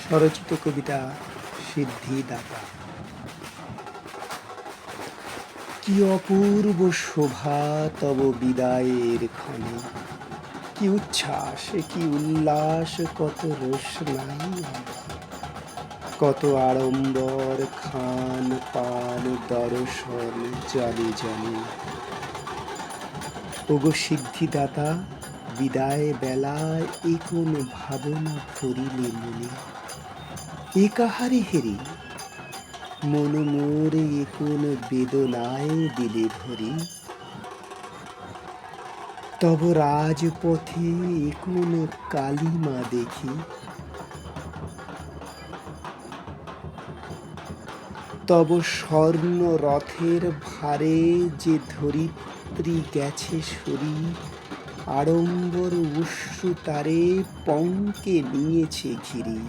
স্বরচিত কবিতা সিদ্ধিদাতা। কি অপূর্ব শোভা তব বিদায়ের ক্ষণে, কি উচ্ছ্বাস কি উল্লাস, কত রোশনাই, কত আড়ম্বর, খান পান দর্শন জনে জনে। ওগো সিদ্ধিদাতা, বিদায় বেলায় এ কোন ভাবনা ভরিলে মনে, এ কাহারে হেরি মন মোর, এ কোন বেদনায় দিলে ভরি। তব রাজপথে এ কোন কালিমা দেখি, তব স্বর্ণ রথের ভারে যে ধরিত্রী গেছে সরি, আড়ম্বর অশ্রু তারে পঙ্কে নিয়েছে ঘিরি।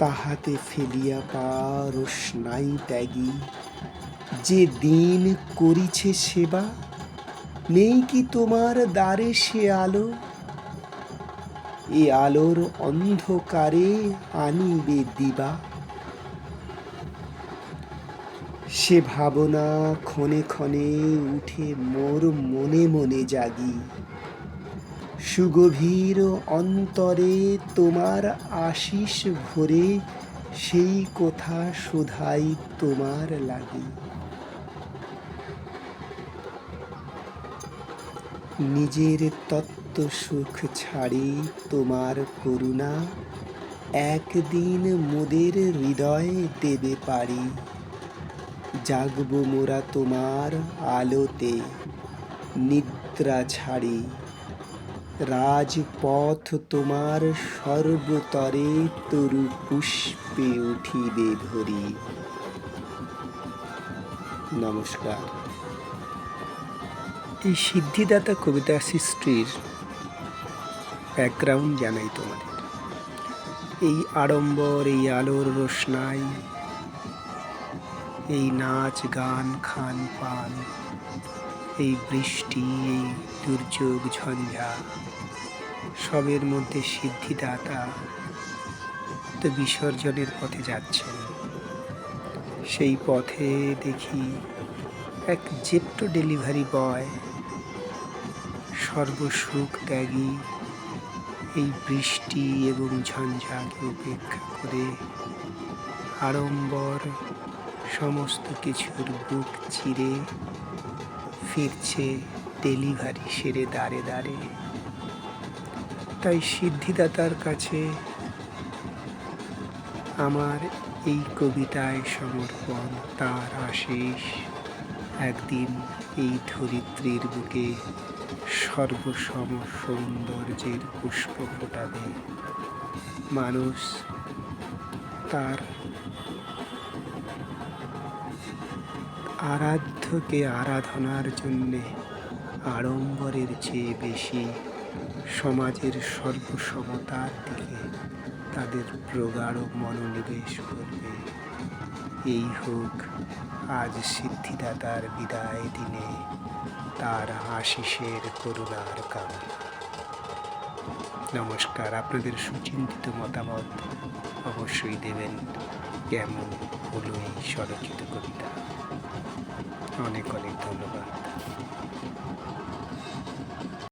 তাহাতে ফেলিয়া পা রোশনাই ত্যাগী, যে দিন করিছে সেবা, নেই কি তোমার দ্বারে সে আলো, এ আলোর অন্ধকারে আনিবে দিবা। সে ভাবনা ক্ষণে ক্ষণে উঠে মোর মনে মনে জাগি, সুগভীর অন্তরে তোমার আশিস ভরে, সেই কথা শুধাই তোমার লাগি। নিজের তত্ত্ব সুখ ছাড়ি তোমার করুণা, একদিন মোদের হৃদয়ে দেবে পারি। জাগব মোরা তোমার আলোতে নিদ্রা ছাড়ি, রাজপথ তোমার সর্বতরে তরু পুষ্পে উঠিবে ভরি। নমস্কার। এই সিদ্ধিদাতা কবিতা সৃষ্টির ব্যাকগ্রাউন্ড জানাই তোমাদের। এই আড়ম্বর, এই আলোর রোশনাই, এই নাচ গান খান পান, এই বৃষ্টি, এই দুর্যোগ ঝঞ্ঝা, সবের মধ্যে সিদ্ধিদাতা তো বিসর্জনের পথে যাচ্ছেন। সেই পথে দেখি এক জেপ্টো ডেলিভারি বয় সর্বসুখ ত্যাগী এই বৃষ্টি এবং ঝঞ্ঝাকে উপেক্ষা করে আড়ম্বর সমস্ত কিছুর বুক চিরে ফিরছে ডেলিভারি সেরে দাঁড়ে দাঁড়ে। তাই সিদ্ধিদাতার কাছে আমার এই কবিতায় সমর্পণ, তার আশিস একদিন এই ধরিত্রীর বুকে সর্বসম সৌন্দর্যের পুষ্প ফোটাবে। মানুষ তার আরাধ্যকে আরাধনার জন্যে আড়ম্বরের চেয়ে বেশি সমাজের সর্বসমতার দিকে তাদের প্রগাঢ় মনোনিবেশ করবে। এই হোক আজ সিদ্ধিদাতার বিদায় দিনে তার আশিসের করুণার কামনা। নমস্কার। আপনাদের সুচিন্তিত মতামত অবশ্যই দেবেন। কেমন হলো এই স্বরচিত কবিতা? অনেক অনেক ধন্যবাদ।